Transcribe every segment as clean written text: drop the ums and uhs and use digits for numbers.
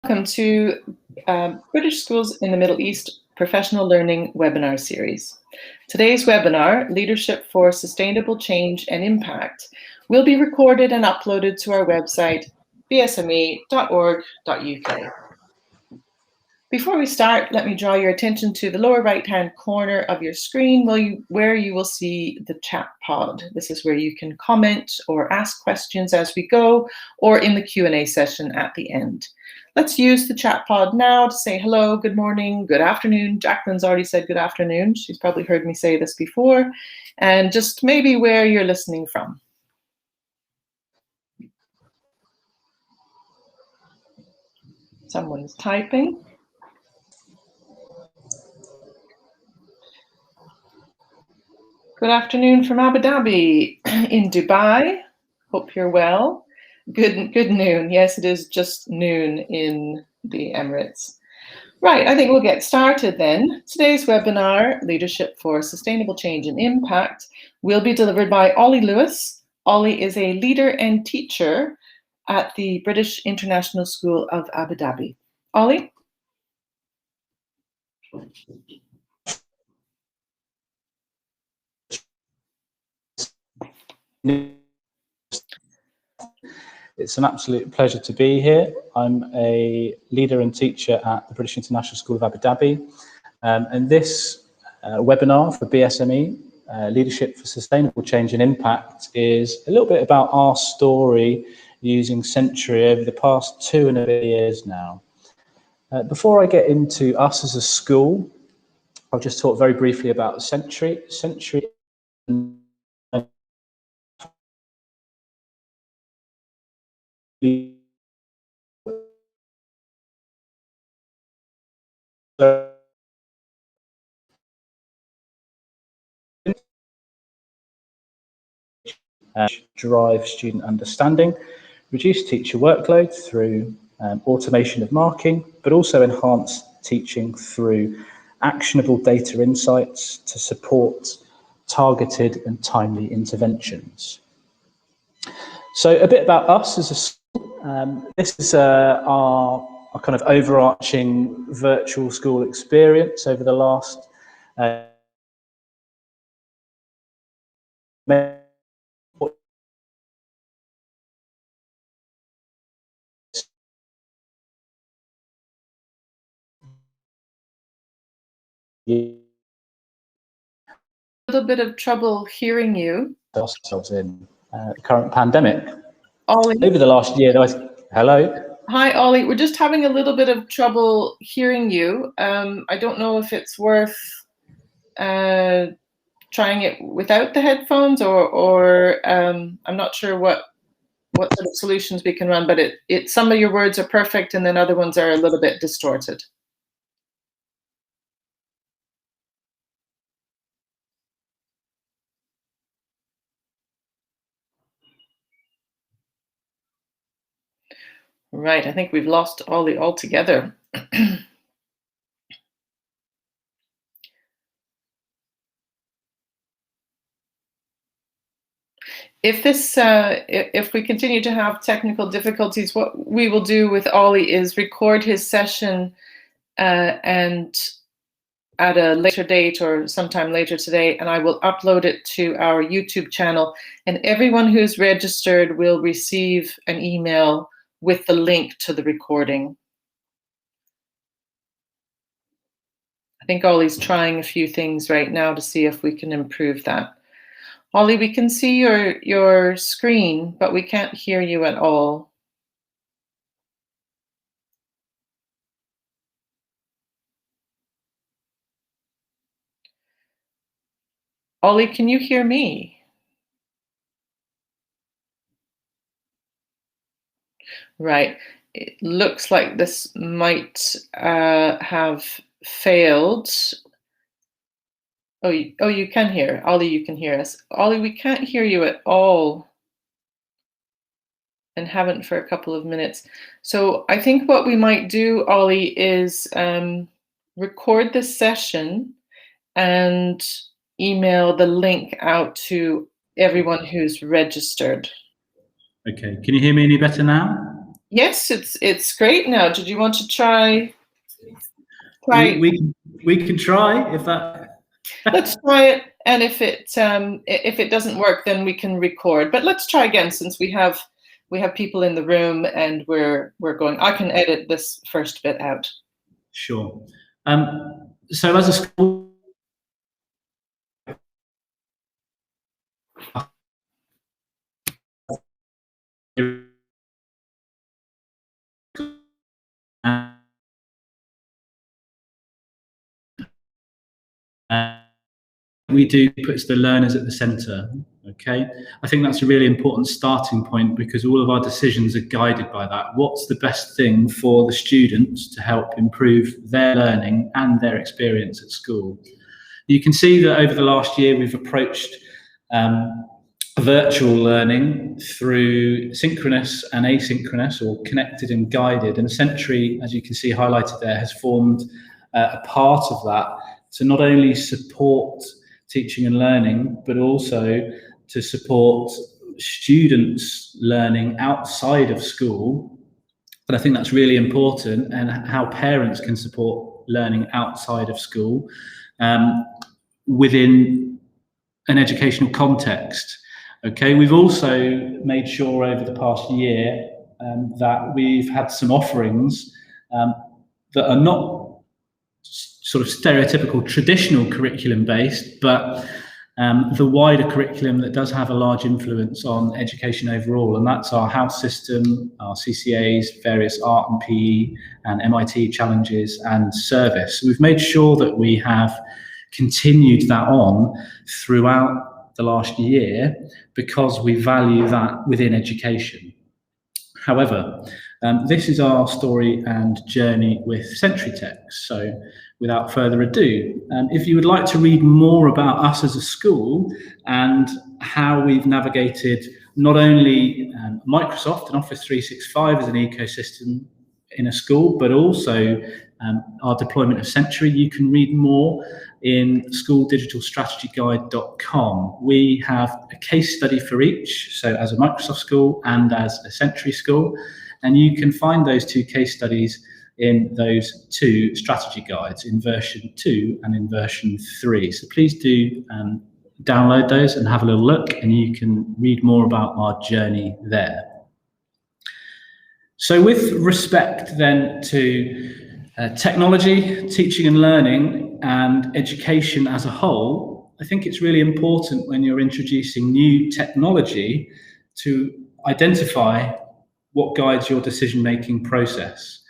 Welcome to British Schools in the Middle East Professional Learning webinar series. Today's webinar, Leadership for Sustainable Change and Impact, will be recorded and uploaded to our website, bsme.org.uk. Before we start, let me draw your attention to the lower right-hand corner of your screen where you will see the chat pod. This is where you can comment or ask questions as we go, or in the Q&A session at the end. Let's use the chat pod now to say hello, good morning, good afternoon. Jacqueline's already said good afternoon. She's probably heard me say this before. And just maybe where you're listening from. Someone's typing. Good afternoon from Abu Dhabi in Dubai. Hope you're well. Good noon. Yes, it is just noon in the Emirates. Right, I think we'll get started then. Today's webinar, Leadership for Sustainable Change and Impact, will be delivered by Ollie Lewis. Ollie is a leader and teacher at the British International School of Abu Dhabi. Ollie? It's an absolute pleasure to be here. I'm a leader and teacher at the British International School of Abu Dhabi. And this webinar for BSME, Leadership for Sustainable Change and Impact, is a little bit about our story using Century over the past 2.5 years now. Before I get into us as a school, I'll just talk very briefly about Century. Century drive student understanding, reduce teacher workload through automation of marking, but also enhance teaching through actionable data insights to support targeted and timely interventions. So a bit about us as a school. This is our kind of overarching virtual school experience over the last A little bit of trouble hearing you. Ourselves in the current pandemic. Ollie? Over the last year, hello? Hi, Ollie. We're just having a little bit of trouble hearing you. I don't know if it's worth trying it without the headphones or I'm not sure what sort of solutions we can run, but some of your words are perfect and then other ones are a little bit distorted. Right, I think we've lost Ollie altogether. If we continue to have technical difficulties, what we will do with Ollie is record his session and at a later date or sometime later today, and I will upload it to our YouTube channel, and everyone who's registered will receive an email with the link to the recording. I think Ollie's trying a few things right now to see if we can improve that. Ollie, we can see your screen, but we can't hear you at all. Ollie, can you hear me? Right. It looks like this might have failed. Oh, you can hear. Ollie, you can hear us. Ollie, we can't hear you at all and haven't for a couple of minutes. So I think what we might do, Ollie, is record this session and email the link out to everyone who's registered. Okay, can you hear me any better now? Yes, it's great now. Did you want to try? We can try if that. Let's try it, and if it doesn't work, then we can record. But let's try again, since we have people in the room and we're going. I can edit this first bit out. Sure. So as a school, we do puts the learners at the centre. Okay, I think that's a really important starting point, because all of our decisions are guided by that. What's the best thing for the students to help improve their learning and their experience at school? You can see that over the last year we've approached virtual learning through synchronous and asynchronous, or connected and guided, and Sentry, as you can see highlighted there, has formed a part of that to not only support teaching and learning, but also to support students learning outside of school. But I think that's really important, and how parents can support learning outside of school within an educational context. Okay, we've also made sure over the past year that we've had some offerings that are not sort of stereotypical traditional curriculum based, but the wider curriculum that does have a large influence on education overall, and that's our house system, our CCAs, various art and PE and MIT challenges and service. So we've made sure that we have continued that on throughout the last year, because we value that within education. However, this is our story and journey with SentryText. So without further ado, if you would like to read more about us as a school and how we've navigated not only Microsoft and Office 365 as an ecosystem in a school, but also our deployment of Sentry, you can read more in schooldigitalstrategyguide.com. We have a case study for each, so as a Microsoft school and as a Sentry school, and you can find those two case studies in those two strategy guides, in version 2 and in version 3. So please do download those and have a little look, and you can read more about our journey there. So with respect then to technology, teaching and learning, and education as a whole, I think it's really important when you're introducing new technology to identify what guides your decision-making process.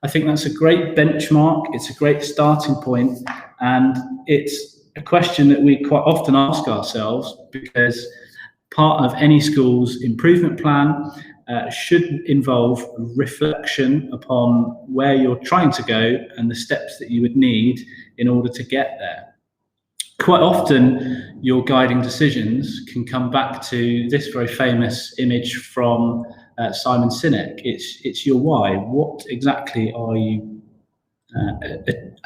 I think that's a great benchmark, it's a great starting point, and it's a question that we quite often ask ourselves, because part of any school's improvement plan should involve reflection upon where you're trying to go and the steps that you would need in order to get there. Quite often, your guiding decisions can come back to this very famous image from Simon Sinek. It's your why. What exactly are you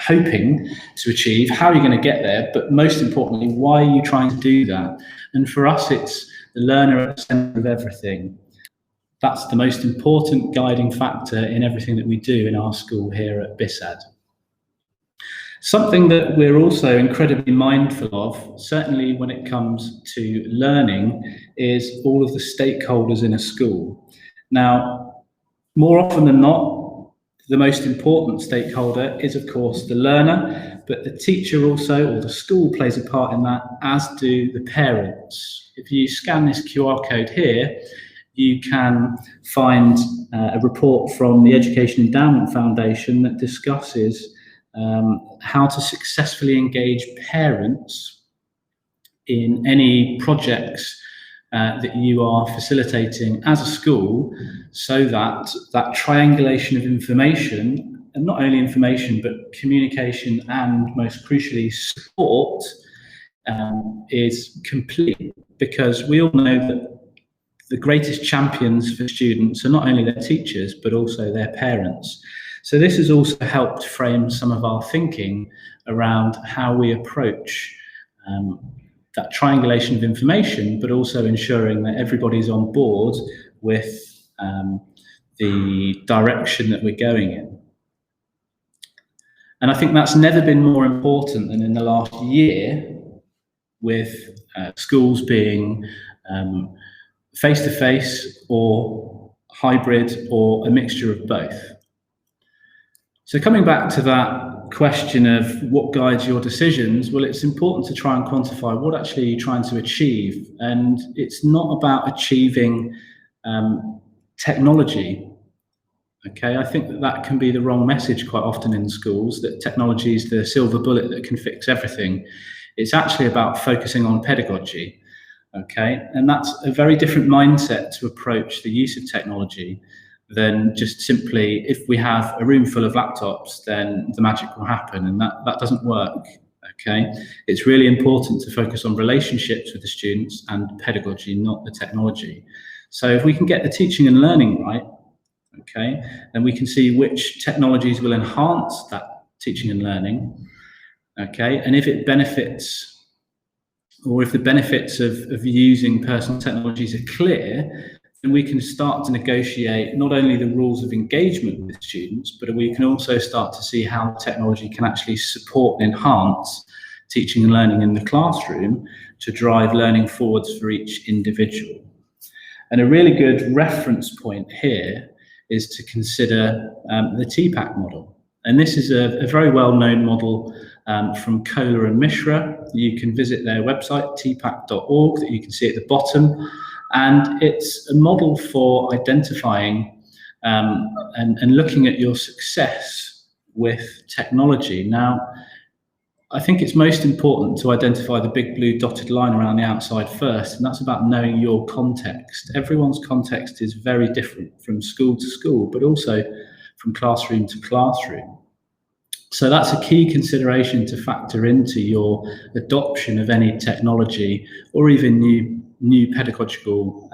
hoping to achieve? How are you going to get there? But most importantly, why are you trying to do that? And for us, it's the learner at the center of everything. That's the most important guiding factor in everything that we do in our school here at BISAD. Something that we're also incredibly mindful of, certainly when it comes to learning, is all of the stakeholders in a school. Now, more often than not, the most important stakeholder is, of course, the learner, but the teacher also, or the school, plays a part in that, as do the parents. If you scan this QR code here, you can find a report from the Education Endowment Foundation that discusses how to successfully engage parents in any projects that you are facilitating as a school, so that that triangulation of information, and not only information, but communication and, most crucially, support is complete. Because we all know that the greatest champions for students are not only their teachers, but also their parents. So this has also helped frame some of our thinking around how we approach that triangulation of information, but also ensuring that everybody's on board with the direction that we're going in. And I think that's never been more important than in the last year, with schools being face-to-face or hybrid or a mixture of both. So coming back to that question of what guides your decisions, well, it's important to try and quantify what actually you're trying to achieve. And it's not about achieving technology. Okay, I think that can be the wrong message quite often in schools, that technology is the silver bullet that can fix everything. It's actually about focusing on pedagogy. Okay, and that's a very different mindset to approach the use of technology than just simply, if we have a room full of laptops, then the magic will happen, and that doesn't work. Okay, it's really important to focus on relationships with the students and pedagogy, not the technology. So if we can get the teaching and learning right, okay, then we can see which technologies will enhance that teaching and learning. Okay, and if it benefits, or if the benefits of using personal technologies are clear, then we can start to negotiate not only the rules of engagement with students, but we can also start to see how technology can actually support and enhance teaching and learning in the classroom to drive learning forwards for each individual. And a really good reference point here is to consider the TPACK model. And this is a very well-known model from Kohler and Mishra. You can visit their website, tpack.org, that you can see at the bottom. And it's a model for identifying and looking at your success with technology. Now, I think it's most important to identify the big blue dotted line around the outside first, and that's about knowing your context. Everyone's context is very different from school to school, but also from classroom to classroom. So that's a key consideration to factor into your adoption of any technology or even new pedagogical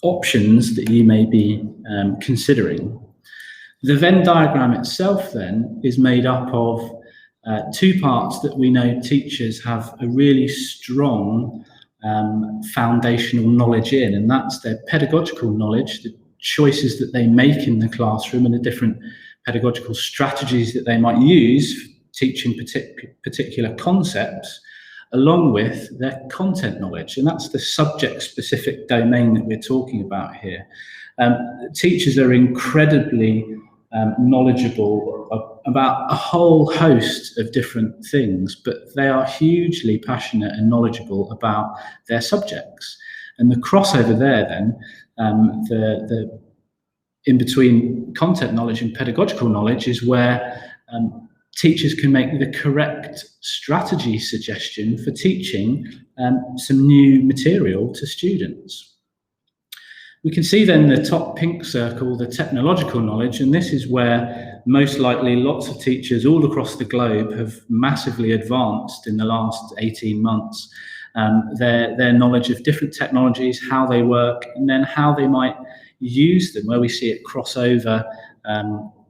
options that you may be considering. The Venn diagram itself then is made up of two parts that we know teachers have a really strong foundational knowledge in, and that's their pedagogical knowledge, the choices that they make in the classroom and the different pedagogical strategies that they might use teaching particular concepts, along with their content knowledge, and that's the subject-specific domain that we're talking about here. Teachers are incredibly knowledgeable about a whole host of different things, but they are hugely passionate and knowledgeable about their subjects. And the crossover there then, the in between content knowledge and pedagogical knowledge, is where teachers can make the correct strategy suggestion for teaching some new material to students. We can see then the top pink circle, the technological knowledge, and this is where most likely lots of teachers all across the globe have massively advanced in the last 18 months. Their knowledge of different technologies, how they work, and then how they might use them, where we see it cross over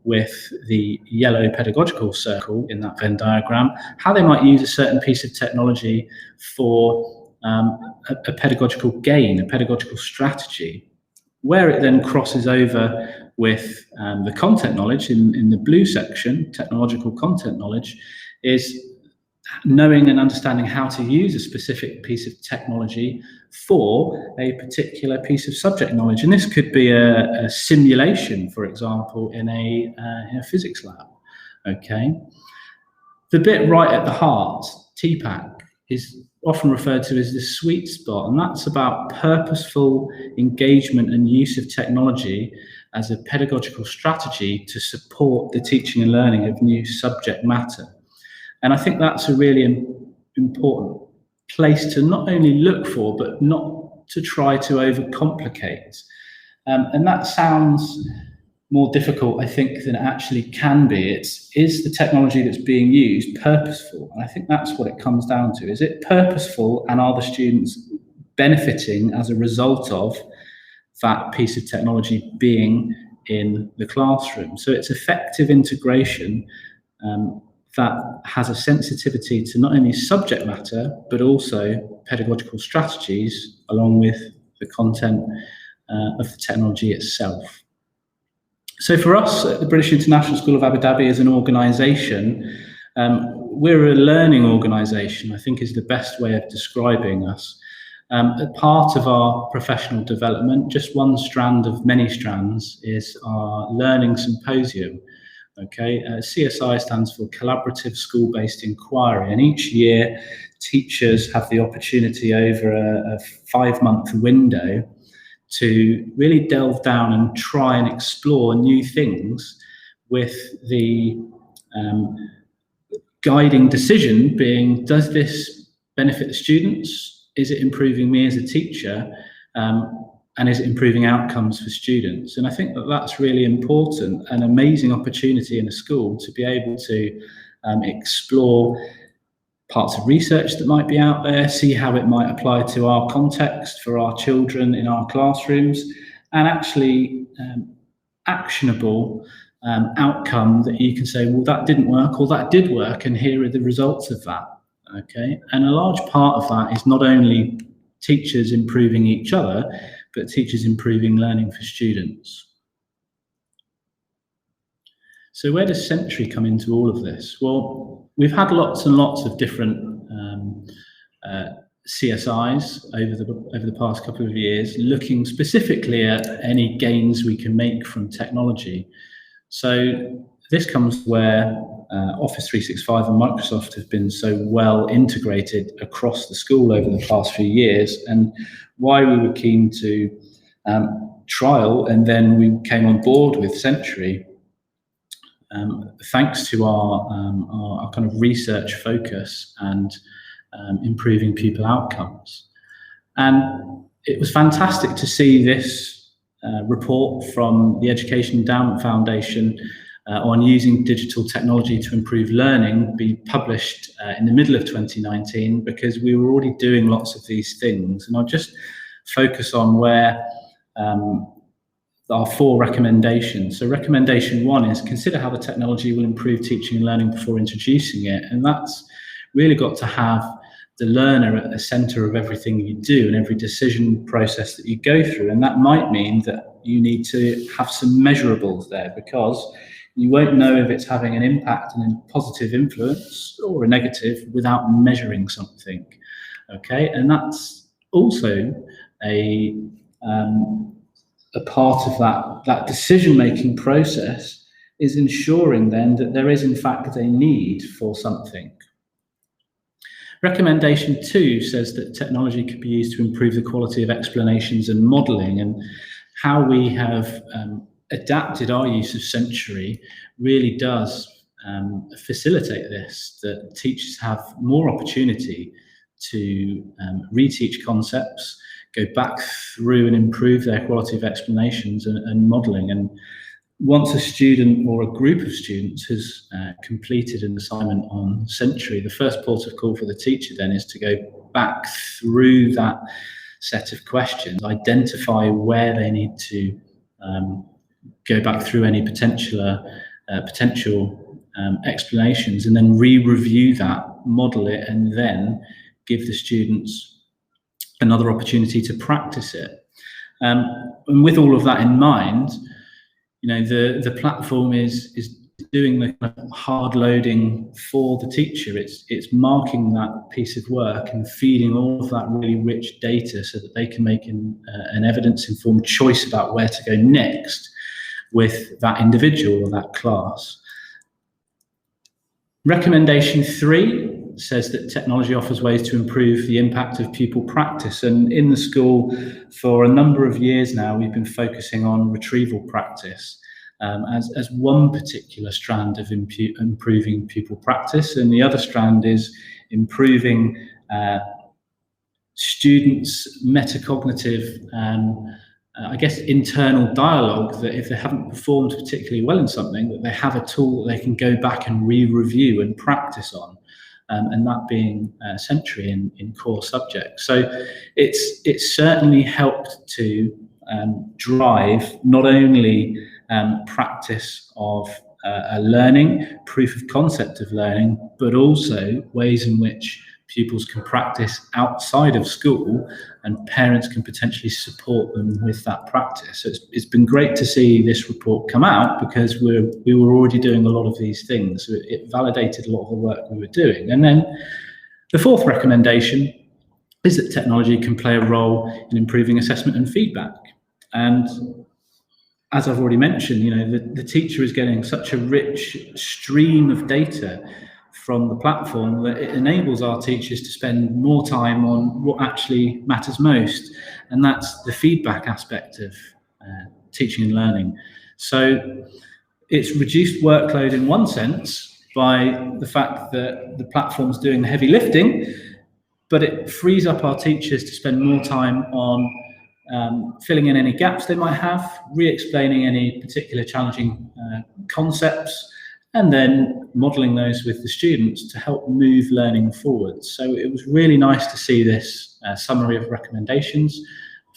with the yellow pedagogical circle in that Venn diagram, how they might use a certain piece of technology for a pedagogical gain, a pedagogical strategy. Where it then crosses over with the content knowledge in the blue section, technological content knowledge, is knowing and understanding how to use a specific piece of technology for a particular piece of subject knowledge. And this could be a simulation, for example, in a physics lab. Okay. The bit right at the heart, TPACK, is often referred to as the sweet spot, and that's about purposeful engagement and use of technology as a pedagogical strategy to support the teaching and learning of new subject matter. And I think that's a really important place to not only look for, but not to try to overcomplicate. And that sounds more difficult, I think, than it actually can be. Is the technology that's being used purposeful? And I think that's what it comes down to. Is it purposeful, and are the students benefiting as a result of that piece of technology being in the classroom? So it's effective integration that has a sensitivity to not only subject matter, but also pedagogical strategies, along with the content of the technology itself. So for us at the British International School of Abu Dhabi as an organisation, we're a learning organisation, I think is the best way of describing us. A part of our professional development, just one strand of many strands, is our Learning Symposium. Okay, CSI stands for Collaborative School-Based Inquiry, and each year teachers have the opportunity over a 5-month window to really delve down and try and explore new things, with the guiding decision being, does this benefit the students? Is it improving me as a teacher? And is it improving outcomes for students? And I think that that's really important, an amazing opportunity in a school to be able to explore parts of research that might be out there, see how it might apply to our context for our children in our classrooms, and actually actionable outcome that you can say, well, that didn't work, or that did work, and here are the results of that. Okay, and a large part of that is not only teachers improving each other, but teachers improving learning for students. So where does Sentry come into all of this? Well, we've had lots and lots of different CSIs over the past couple of years, looking specifically at any gains we can make from technology. So this comes where Office 365 and Microsoft have been so well integrated across the school over the past few years, and why we were keen to trial, and then we came on board with Sentry, thanks to our kind of research focus and improving pupil outcomes. And it was fantastic to see this report from the Education Endowment Foundation on using digital technology to improve learning be published in the middle of 2019, because we were already doing lots of these things. And I'll just focus on where our 4 recommendations. So recommendation 1 is consider how the technology will improve teaching and learning before introducing it. And that's really got to have the learner at the center of everything you do and every decision process that you go through. And that might mean that you need to have some measurables there, because you won't know if it's having an impact and a positive influence or a negative without measuring something. Okay, and that's also a part of that decision-making process, is ensuring then that there is in fact a need for something. Recommendation 2 says that technology could be used to improve the quality of explanations and modelling, and how we have adapted our use of Sentry really does facilitate this, that teachers have more opportunity to reteach concepts, go back through and improve their quality of explanations and modelling. And once a student or a group of students has completed an assignment on Sentry, the first port of call for the teacher then is to go back through that set of questions, identify where they need to go back through any potential explanations, and then re-review that, model it, and then give the students another opportunity to practice it. And with all of that in mind, you know, the platform is doing the kind of hard loading for the teacher. It's marking that piece of work and feeding all of that really rich data so that they can make an evidence-informed choice about where to go next with that individual or that class. Recommendation 3 says that technology offers ways to improve the impact of pupil practice. And in the school, for a number of years now, we've been focusing on retrieval practice as one particular strand of improving pupil practice. And the other strand is improving students' metacognitive I guess internal dialogue, that if they haven't performed particularly well in something, that they have a tool that they can go back and re-review and practice on, and that being Sentry in core subjects. So it's certainly helped to drive not only practice of a learning, proof of concept of learning, but also ways in which pupils can practice outside of school, and parents can potentially support them with that practice. So it's been great to see this report come out, because we were already doing a lot of these things. So it validated a lot of the work we were doing. And then the fourth recommendation is that technology can play a role in improving assessment and feedback. And as I've already mentioned, the teacher is getting such a rich stream of data from the platform that it enables our teachers to spend more time on what actually matters most, and that's the feedback aspect of teaching and learning. So it's reduced workload in one sense by the fact that the platform's doing the heavy lifting, but it frees up our teachers to spend more time on filling in any gaps they might have, re-explaining any particular challenging concepts, and then modelling those with the students to help move learning forward. So it was really nice to see this summary of recommendations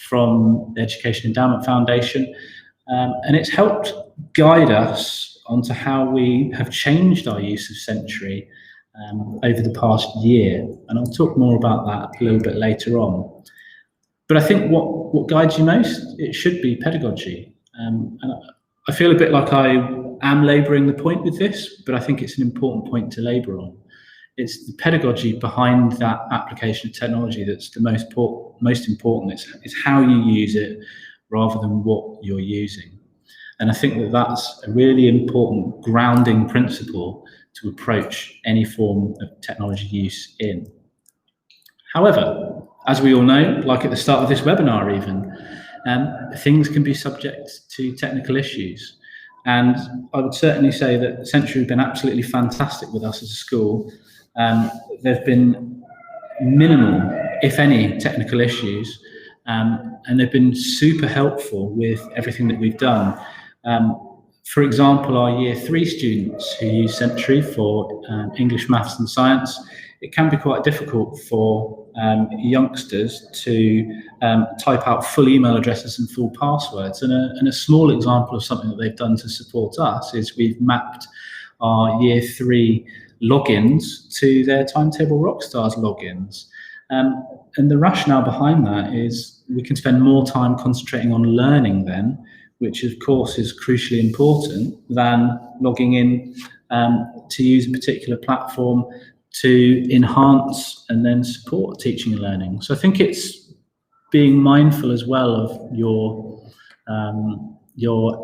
from the Education Endowment Foundation, and it's helped guide us onto how we have changed our use of Century over the past year, and I'll talk more about that a little bit later on. But I think what guides you most, it should be pedagogy. And I feel a bit like I am labouring the point with this, but I think it's an important point to labour on. It's the pedagogy behind that application of technology that's the most important. It's how you use it rather than what you're using. And I think that that's a really important grounding principle to approach any form of technology use in. However, as we all know, like at the start of this webinar even, things can be subject to technical issues. And I would certainly say that Century have been absolutely fantastic with us as a school. There have been minimal, if any, technical issues, and they've been super helpful with everything that we've done. For example, our Year 3 students who use Century for English, Maths and Science, it can be quite difficult for youngsters to type out full email addresses and full passwords. And a small example of something that they've done to support us is we've mapped our Year 3 logins to their Timetable Rockstars logins. And the rationale behind that is we can spend more time concentrating on learning then, which of course is crucially important, than logging in to use a particular platform to enhance and then support teaching and learning. So I think it's being mindful as well of your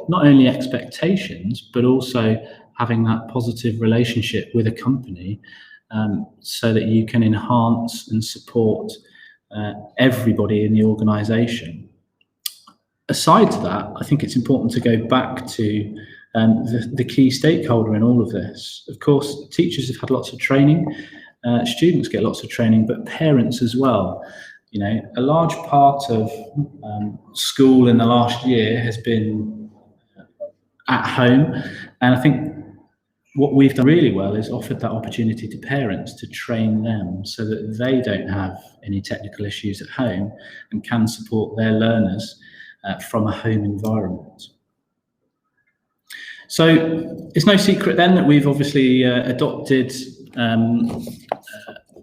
not only expectations, but also having that positive relationship with a company, so that you can enhance and support everybody in the organisation. Aside to that, I think it's important to go back to the key stakeholder in all of this. Of course, teachers have had lots of training, students get lots of training, but parents as well. A large part of school in the last year has been at home, and I think what we've done really well is offered that opportunity to parents to train them so that they don't have any technical issues at home and can support their learners from a home environment. So it's no secret then that we've obviously adopted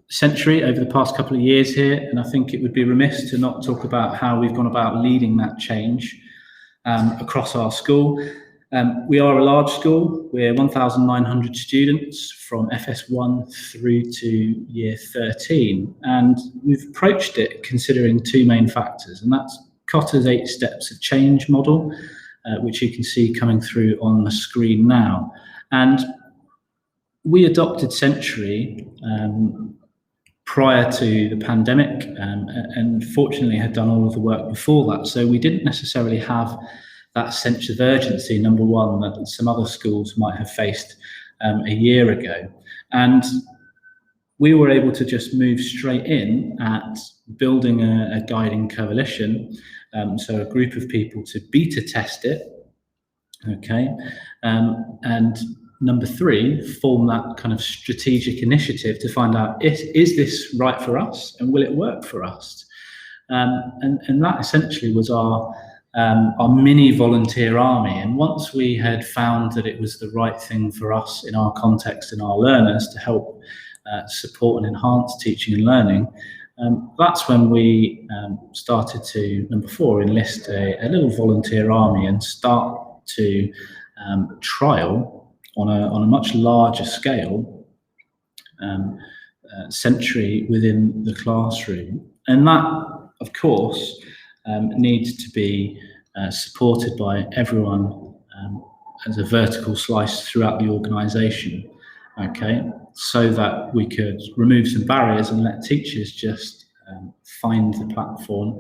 Century over the past couple of years here, and I think it would be remiss to not talk about how we've gone about leading that change across our school. We are a large school. We're 1,900 students from FS1 through to Year 13, and we've approached it considering two main factors, and that's Kotter's 8 Steps of Change model, which you can see coming through on the screen now. And we adopted Century prior to the pandemic, and fortunately had done all of the work before that. So we didn't necessarily have that sense of urgency, number one, that some other schools might have faced a year ago. And we were able to just move straight in at building a guiding coalition, so a group of people to beta test it, okay, and number three, form that kind of strategic initiative to find out, is this right for us and will it work for us? And that essentially was our mini volunteer army. And once we had found that it was the right thing for us in our context and our learners to help support and enhance teaching and learning, that's when we started to, number 4, enlist a little volunteer army and start to trial on a much larger scale Sentry within the classroom. And that, of course, needs to be supported by everyone as a vertical slice throughout the organisation, okay, so that we could remove some barriers and let teachers just find the platform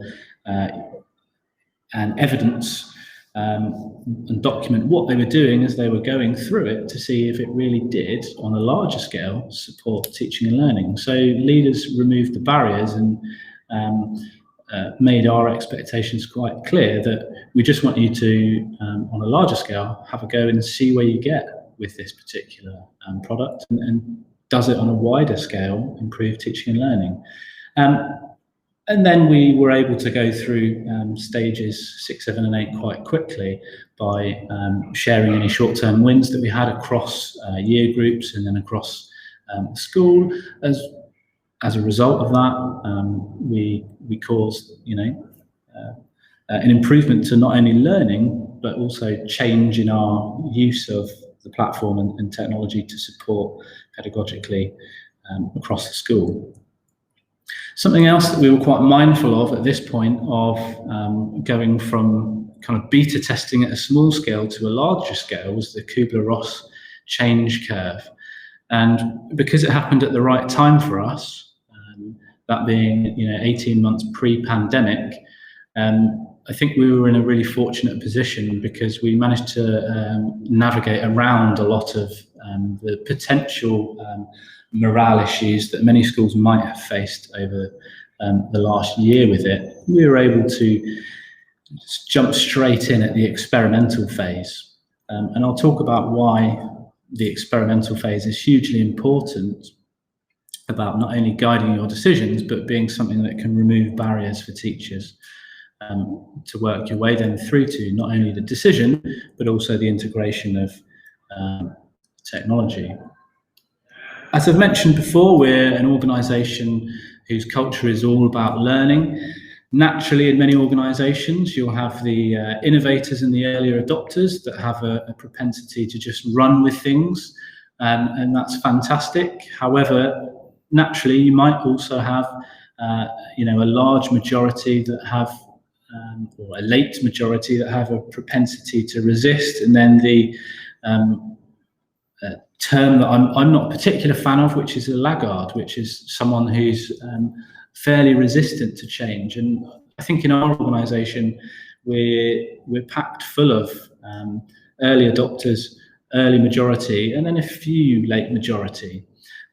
and evidence and document what they were doing as they were going through it to see if it really did, on a larger scale, support teaching and learning. So leaders removed the barriers and made our expectations quite clear that we just want you to, on a larger scale, have a go and see where you get with this particular product, and does it on a wider scale improve teaching and learning. And then we were able to go through stages 6, 7 and 8 quite quickly by sharing any short-term wins that we had across year groups and then across the school. As a result of that, we caused, an improvement to not only learning, but also change in our use of the platform and technology to support pedagogically across the school. Something else that we were quite mindful of at this point of going from kind of beta testing at a small scale to a larger scale was the Kubler-Ross change curve. And because it happened at the right time for us, that being 18 months pre-pandemic, I think we were in a really fortunate position because we managed to navigate around a lot of the potential morale issues that many schools might have faced over the last year with it. We were able to just jump straight in at the experimental phase. And I'll talk about why the experimental phase is hugely important about not only guiding your decisions, but being something that can remove barriers for teachers to work your way then through to not only the decision, but also the integration of technology. As I've mentioned before, we're an organisation whose culture is all about learning. Naturally, in many organisations, you'll have the innovators and the earlier adopters that have a propensity to just run with things, and that's fantastic. However, naturally, you might also have a large majority that have, or a late majority that have a propensity to resist, and then the term that I'm not a particular fan of, which is a laggard, which is someone who's fairly resistant to change. And I think in our organisation, we're packed full of early adopters, early majority, and then a few late majority.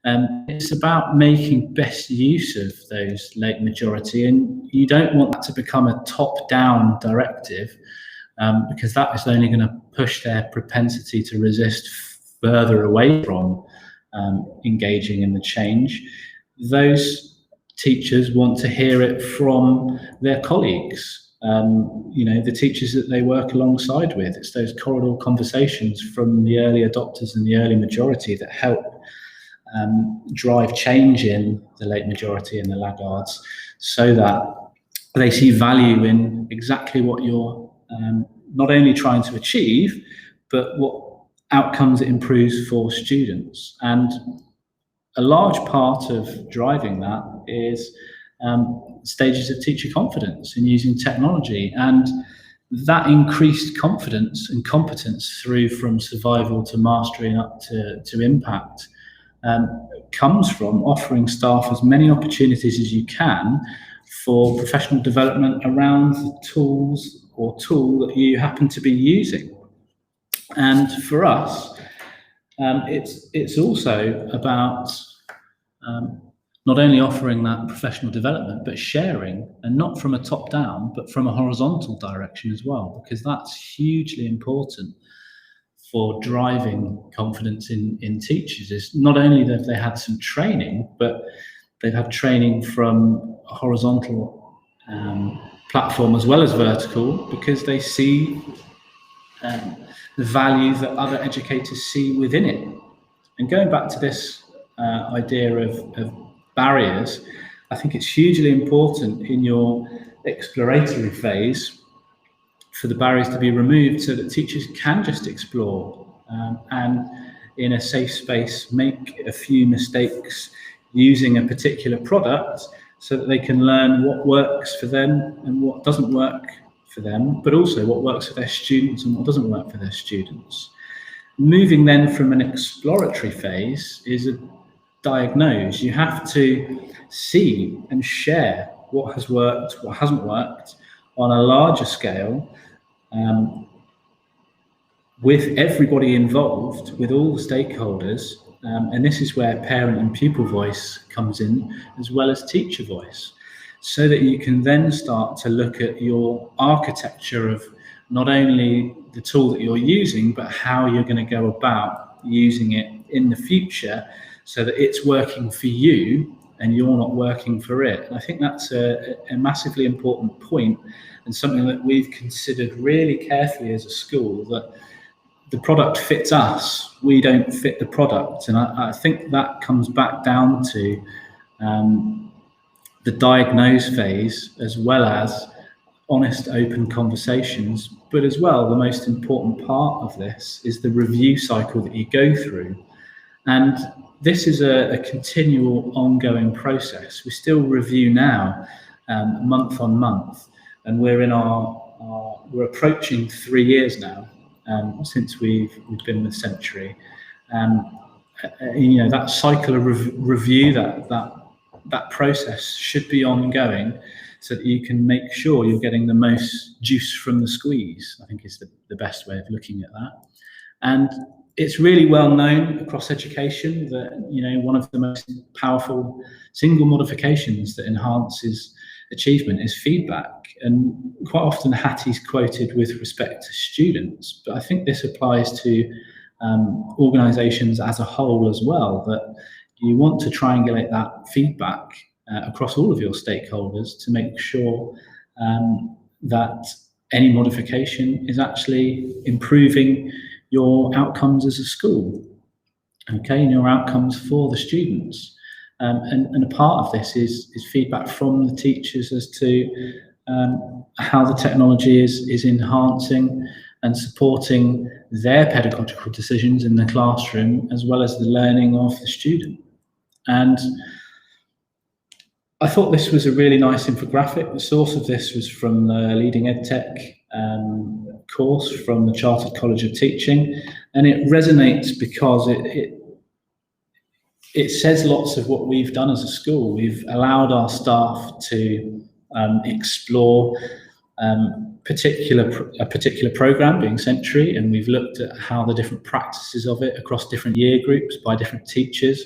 It's about making best use of those late majority, and you don't want that to become a top-down directive, because that is only going to push their propensity to resist further away from engaging in the change. Those teachers want to hear it from their colleagues, the teachers that they work alongside with. It's those corridor conversations from the early adopters and the early majority that help drive change in the late majority and the laggards, so that they see value in exactly what you're not only trying to achieve, but what outcomes it improves for students. And a large part of driving that is stages of teacher confidence in using technology, and that increased confidence and competence through from survival to mastery and up to impact comes from offering staff as many opportunities as you can for professional development around the tools or tool that you happen to be using. And for us, it's also about not only offering that professional development, but sharing, and not from a top down, but from a horizontal direction as well, because that's hugely important for driving confidence in teachers. Is not only that they had some training, but they've had training from a horizontal platform as well as vertical, because they see the value that other educators see within it. And going back to this idea of barriers, I think it's hugely important in your exploratory phase for the barriers to be removed so that teachers can just explore and in a safe space make a few mistakes using a particular product so that they can learn what works for them and what doesn't work for them, but also what works for their students and what doesn't work for their students. Moving then from an exploratory phase is a diagnose. You have to see and share what has worked, what hasn't worked on a larger scale, with everybody involved, with all the stakeholders, and this is where parent and pupil voice comes in, as well as teacher voice, so that you can then start to look at your architecture of not only the tool that you're using, but how you're going to go about using it in the future so that it's working for you and you're not working for it. And I think that's a massively important point, and something that we've considered really carefully as a school, that the product fits us, we don't fit the product. And I think that comes back down to the diagnose phase, as well as honest, open conversations. But as well, the most important part of this is the review cycle that you go through. And this is a continual, ongoing process. We still review now, month on month, and we're approaching 3 years now since we've been with Century. You know, that cycle of review, that process should be ongoing, so that you can make sure you're getting the most juice from the squeeze, I think is the best way of looking at that. And it's really well known across education that, you know, one of the most powerful single modifications that enhances achievement is feedback. And quite often Hattie's quoted with respect to students, but I think this applies to organisations as a whole as well, that you want to triangulate that feedback across all of your stakeholders to make sure that any modification is actually improving your outcomes as a school, okay, and your outcomes for the students. And a part of this is feedback from the teachers as to how the technology is enhancing and supporting their pedagogical decisions in the classroom, as well as the learning of the student. And I thought this was a really nice infographic. The source of this was from the Leading EdTech course from the Chartered College of Teaching, and it resonates because it says lots of what we've done as a school. We've allowed our staff to explore a particular program, being Century, and we've looked at how the different practices of it across different year groups by different teachers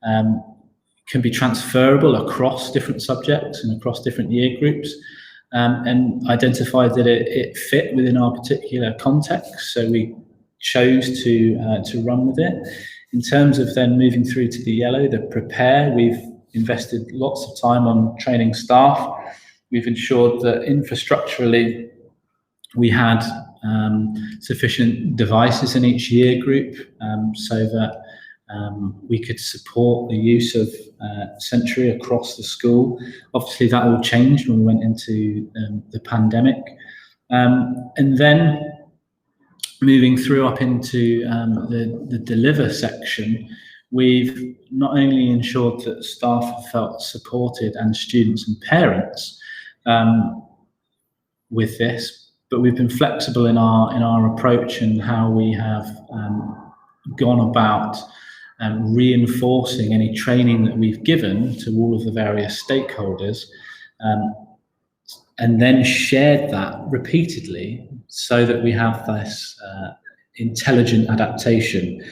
can be transferable across different subjects and across different year groups, and identified that it fit within our particular context, so we chose to run with it. In terms of then moving through to the yellow, the prepare, we've invested lots of time on training staff. We've ensured that infrastructurally we had sufficient devices in each year group, so that we could support the use of Century across the school. Obviously that all changed when we went into the pandemic. And then moving through up into the deliver section, we've not only ensured that staff have felt supported and students and parents with this, but we've been flexible in our approach and how we have gone about reinforcing any training that we've given to all of the various stakeholders, and then shared that repeatedly so that we have this intelligent adaptation,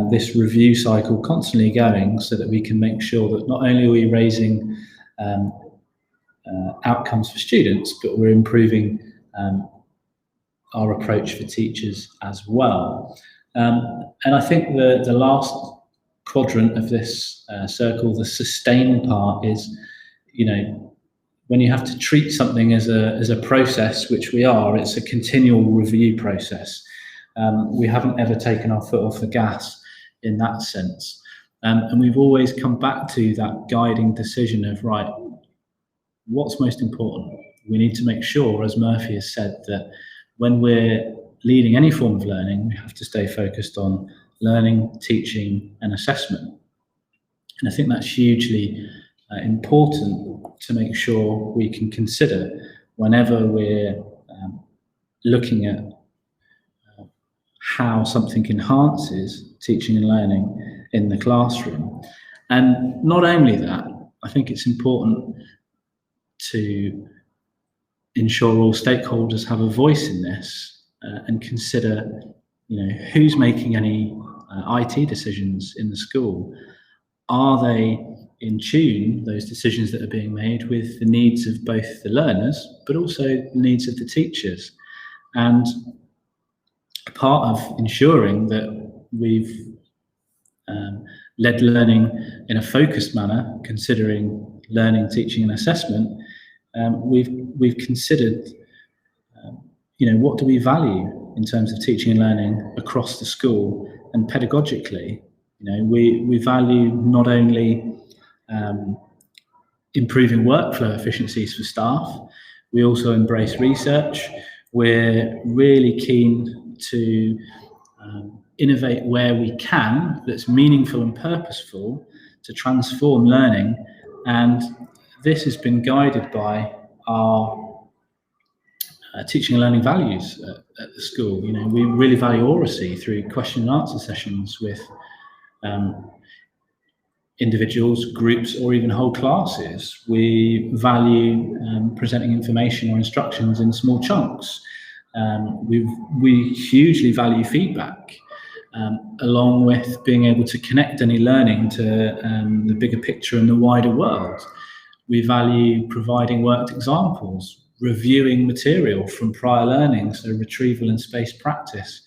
this review cycle constantly going, so that we can make sure that not only are we raising outcomes for students, but we're improving our approach for teachers as well. And I think the last quadrant of this circle, the sustain part, is, you know, when you have to treat something as a process, which we are, it's a continual review process. We haven't ever taken our foot off the gas in that sense. And we've always come back to that guiding decision of, right, what's most important? We need to make sure, as Murphy has said, that when we're leading any form of learning, we have to stay focused on learning, teaching, and assessment. And I think that's hugely important to make sure we can consider whenever we're looking at how something enhances teaching and learning in the classroom. And not only that, I think it's important to ensure all stakeholders have a voice in this and consider, who's making any IT decisions in the school. Are they in tune, those decisions that are being made, with the needs of both the learners, but also the needs of the teachers? And part of ensuring that we've led learning in a focused manner, considering learning, teaching, and assessment, we've considered, what do we value in terms of teaching and learning across the school and pedagogically? We value not only improving workflow efficiencies for staff, we also embrace research. We're really keen to innovate where we can, that's meaningful and purposeful, to transform learning. And this has been guided by our teaching and learning values at the school. We really value oracy through question and answer sessions with individuals, groups, or even whole classes. We value presenting information or instructions in small chunks. We hugely value feedback, along with being able to connect any learning to the bigger picture and the wider world. We value providing worked examples, reviewing material from prior learning, so retrieval and spaced practice.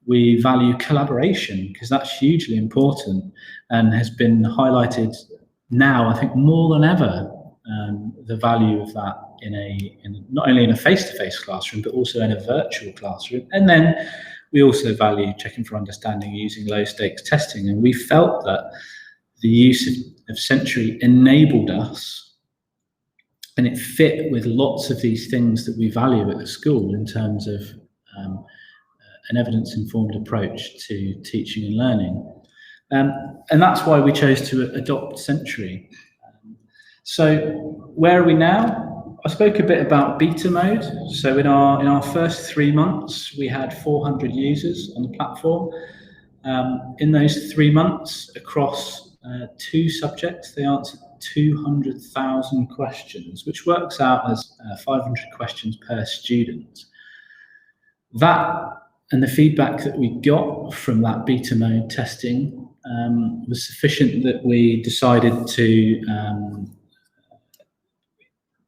We value collaboration, because that's hugely important and has been highlighted now, I think, more than ever, the value of that in not only in a face-to-face classroom, but also in a virtual classroom. And then we also value checking for understanding using low-stakes testing. And we felt that the use of Century enabled us, and it fit with lots of these things that we value at the school in terms of an evidence-informed approach to teaching and learning. And that's why we chose to adopt Century. So where are we now? I spoke a bit about beta mode. So in our first 3 months, we had 400 users on the platform. In those 3 months, across 2 subjects, they answered 200,000 questions, which works out as 500 questions per student. That and the feedback that we got from that beta mode testing was sufficient that we decided to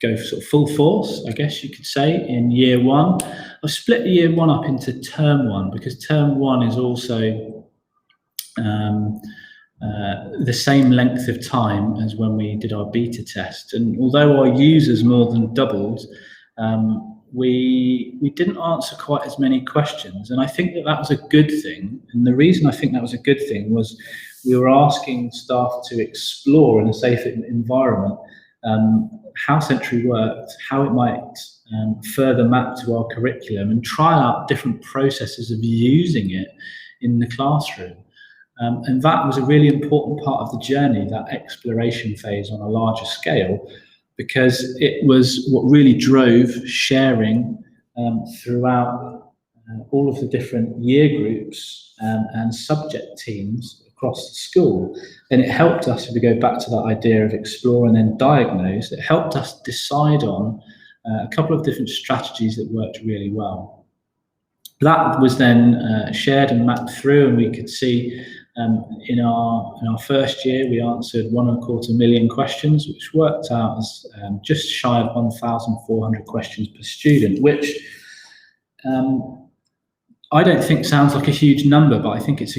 go for sort of full force, I guess you could say, in year 1. I've split the year 1 up into term 1, because term 1 is also the same length of time as when we did our beta test. And although our users more than doubled, we didn't answer quite as many questions. And I think that was a good thing. And the reason I think that was a good thing was we were asking staff to explore in a safe environment how Century worked, how it might further map to our curriculum, and try out different processes of using it in the classroom. And that was a really important part of the journey, that exploration phase on a larger scale, because it was what really drove sharing throughout all of the different year groups and subject teams across the school. And it helped us, if we go back to that idea of explore and then diagnose, it helped us decide on a couple of different strategies that worked really well. That was then shared and mapped through, and we could see in our first year, we answered 1.25 million questions, which worked out as just shy of 1,400 questions per student, which I don't think sounds like a huge number, but I think it's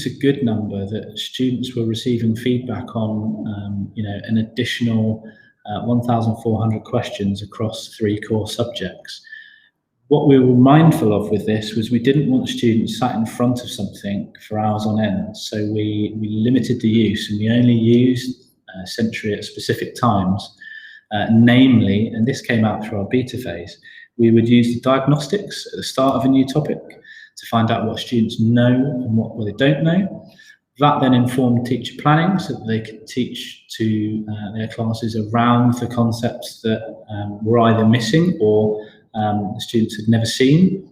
a good number that students were receiving feedback on, an additional 1,400 questions across 3 core subjects. what we were mindful of with this was we didn't want students sat in front of something for hours on end. So we limited the use, and we only used Sentry at specific times, namely, and this came out through our beta phase, we would use the diagnostics at the start of a new topic to find out what students know and what they don't know. That then informed teacher planning so that they could teach to their classes around the concepts that were either missing or the students had never seen.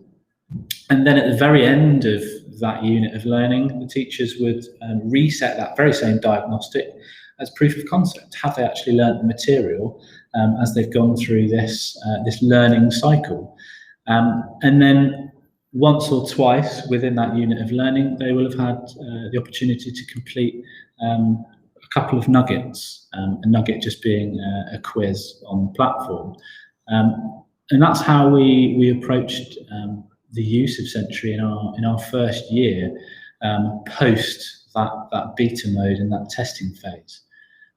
And then at the very end of that unit of learning, the teachers would reset that very same diagnostic as proof of concept. Have they actually learnt the material as they've gone through this learning cycle? And then once or twice within that unit of learning, they will have had the opportunity to complete a couple of nuggets, a nugget just being a quiz on the platform. And that's how we approached the use of Sentry in our first year, post that beta mode and that testing phase.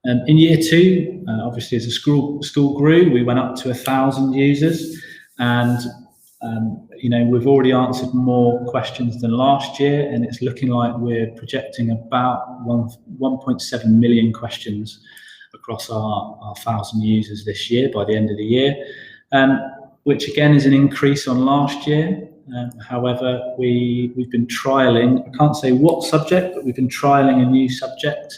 In year two, obviously as the school grew, we went up to 1,000 users, and we've already answered more questions than last year, and it's looking like we're projecting about 1.7 million questions across our 1,000 users this year by the end of the year, which again is an increase on last year. However, we've been trialling, I can't say what subject, but we've been trialling a new subject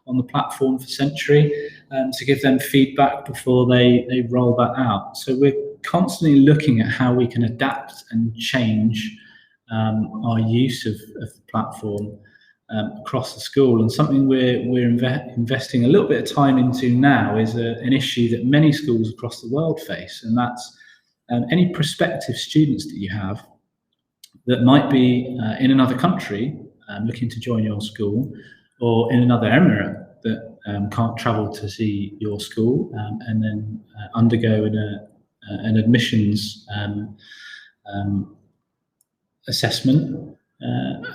on the platform for Sentry to give them feedback before they roll that out. So we're constantly looking at how we can adapt and change our use of the platform across the school. And something we're investing a little bit of time into now is an issue that many schools across the world face, and that's any prospective students that you have that might be in another country looking to join your school, or in another emirate that can't travel to see your school and then undergo an admissions assessment.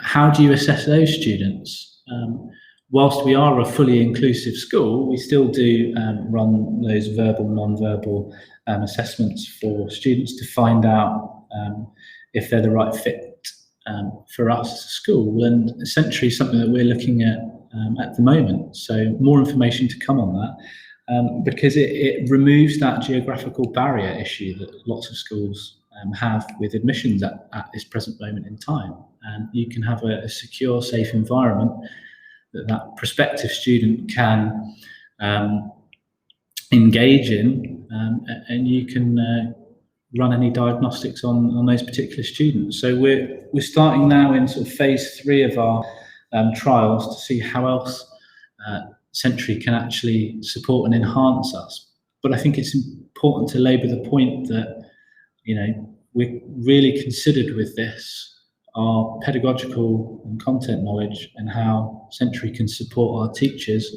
How do you assess those students? Whilst we are a fully inclusive school, we still do run those verbal, non-verbal assessments for students to find out if they're the right fit for us as a school. And Sentry is something that we're looking at the moment. So more information to come on that, because it removes that geographical barrier issue that lots of schools have with admissions at this present moment in time. And you can have a secure, safe environment that prospective student can engage in, and you can run any diagnostics on those particular students. So we're starting now in sort of phase 3 of our trials to see how else Sentry can actually support and enhance us. But I think it's important to labour the point that, we're really considered with this our pedagogical and content knowledge, and how Sentry can support our teachers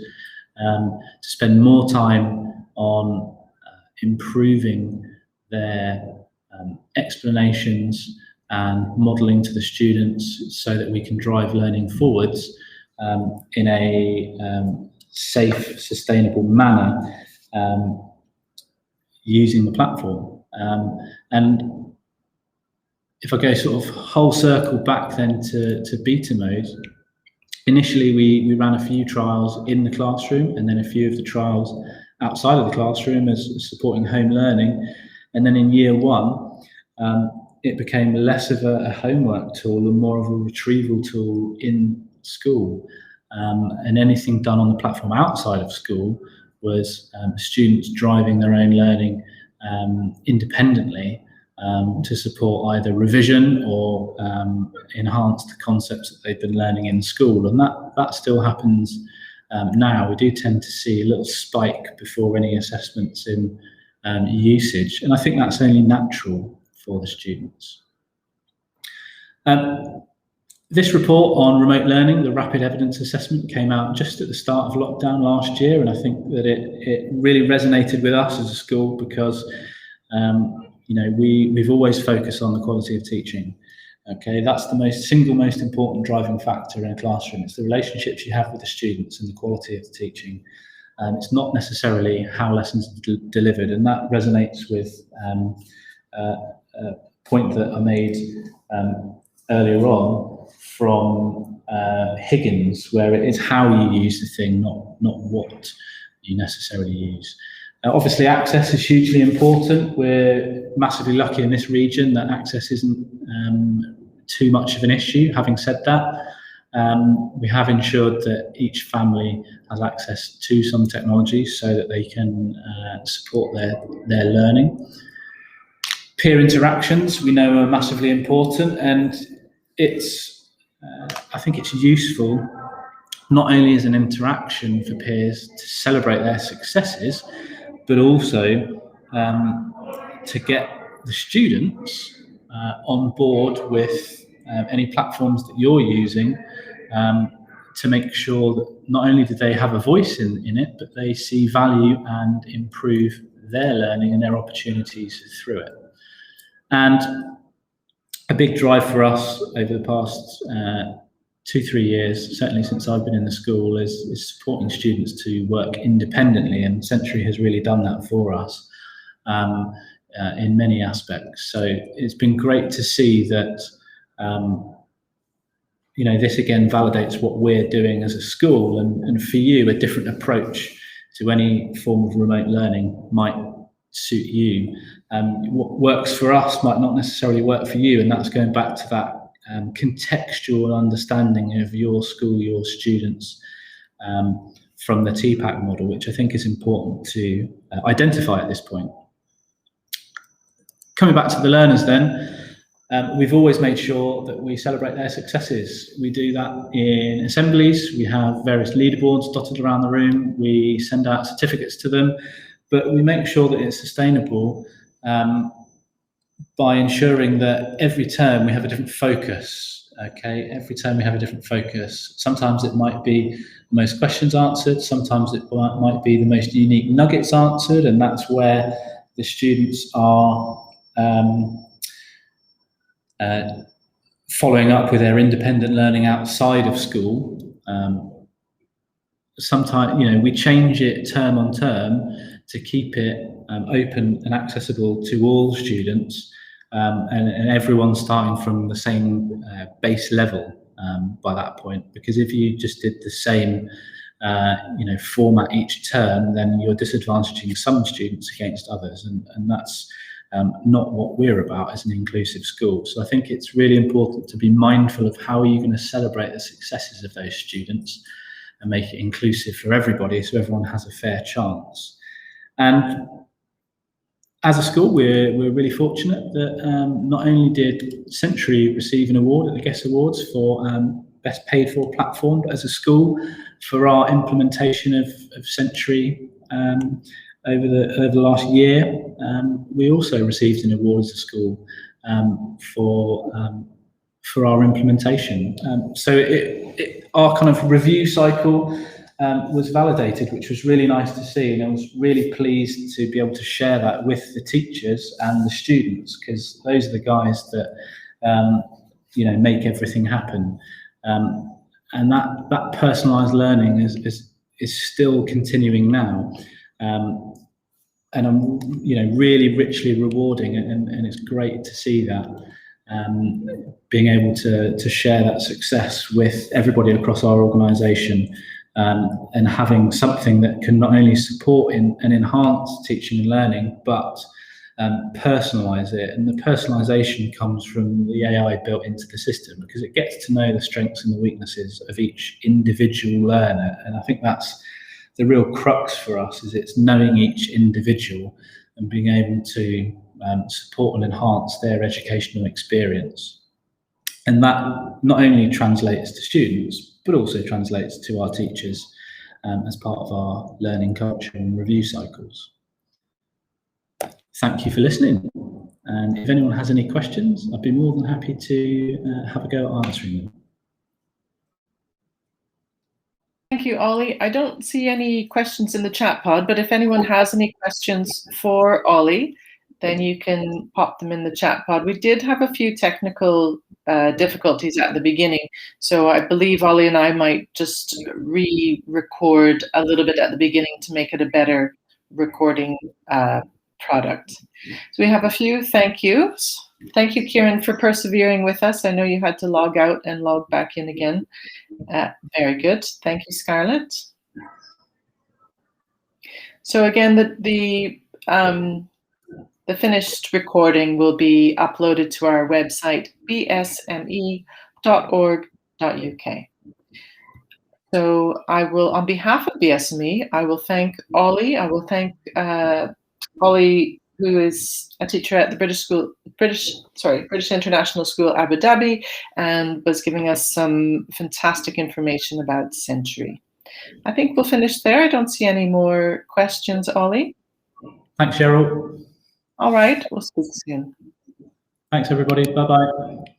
to spend more time on improving their explanations and modelling to the students, so that we can drive learning forwards in a safe, sustainable manner using the platform. And if I go sort of whole circle back then to beta mode, initially we ran a few trials in the classroom, and then a few of the trials outside of the classroom as supporting home learning. And then in year 1, it became less of a homework tool and more of a retrieval tool in school. And anything done on the platform outside of school was students driving their own learning independently to support either revision or enhance the concepts that they've been learning in school. And that still happens now. We do tend to see a little spike before any assessments in usage, and I think that's only natural for the students. This report on remote learning, the rapid evidence assessment, came out just at the start of lockdown last year, and I think that it really resonated with us as a school, because we've always focused on the quality of teaching. Okay, that's the single most important driving factor in a classroom. It's the relationships you have with the students and the quality of the teaching. It's not necessarily how lessons are delivered, and that resonates with point that I made earlier on from Higgins, where it is how you use the thing, not what you necessarily use. Obviously, access is hugely important. We're massively lucky in this region that access isn't too much of an issue. Having said that, we have ensured that each family has access to some technologies so that they can support their learning. Peer interactions, we know, are massively important, and I think it's useful not only as an interaction for peers to celebrate their successes, but also to get the students on board with any platforms that you're using, to make sure that not only do they have a voice in it, but they see value and improve their learning and their opportunities through it. And a big drive for us over the past 2-3 years, certainly since I've been in the school, is supporting students to work independently, and Century has really done that for us in many aspects. So it's been great to see that this again validates what we're doing as a school, and for you, a different approach to any form of remote learning might suit you. What works for us might not necessarily work for you, and that's going back to that contextual understanding of your school, your students, from the TPACK model, which I think is important to identify at this point. Coming back to the learners then, we've always made sure that we celebrate their successes. We do that in assemblies. We have various leaderboards dotted around the room. We send out certificates to them, but we make sure that it's sustainable by ensuring that every term we have a different focus. Okay, every term we have a different focus. Sometimes it might be the most questions answered. Sometimes it might be the most unique nuggets answered, and that's where the students are following up with their independent learning outside of school. Sometimes, we change it term on term to keep it open and accessible to all students, and everyone starting from the same base level by that point. Because if you just did the same format each term, then you're disadvantaging some students against others, and that's not what we're about as an inclusive school. So I think it's really important to be mindful of how are you going to celebrate the successes of those students and make it inclusive for everybody, so everyone has a fair chance. And as a school, we're really fortunate that not only did Century receive an award at the GESS Awards for Best Paid For Platform, but as a school, for our implementation of Century over the last year, we also received an award as a school for our implementation. So our kind of review cycle was validated, which was really nice to see, and I was really pleased to be able to share that with the teachers and the students, because those are the guys that make everything happen. And that personalised learning is still continuing now. And I'm, really richly rewarding, and it's great to see that, being able to share that success with everybody across our organisation, and having something that can not only support and enhance teaching and learning, but personalise it. And the personalisation comes from the AI built into the system, because it gets to know the strengths and the weaknesses of each individual learner. And I think that's the real crux for us, is it's knowing each individual and being able to support and enhance their educational experience. And that not only translates to students, but also translates to our teachers as part of our learning culture and review cycles. Thank you for listening. And if anyone has any questions, I'd be more than happy to have a go at answering them. Thank you, Ollie. I don't see any questions in the chat pod, but if anyone has any questions for Ollie, then you can pop them in the chat pod. We did have a few technical difficulties at the beginning, so I believe Ollie and I might just re-record a little bit at the beginning to make it a better recording product. So we have a few thank yous. Thank you, Kieran, for persevering with us. I know you had to log out and log back in again. Very good. Thank you, Scarlett. So again, the finished recording will be uploaded to our website, bsme.org.uk. So I will, on behalf of BSME, I will thank Ollie. I will thank Ollie, who is a teacher at the British International School, Abu Dhabi, and was giving us some fantastic information about Century. I think we'll finish there. I don't see any more questions, Ollie. Thanks, Cheryl. All right, we'll speak soon. Thanks, everybody. Bye-bye.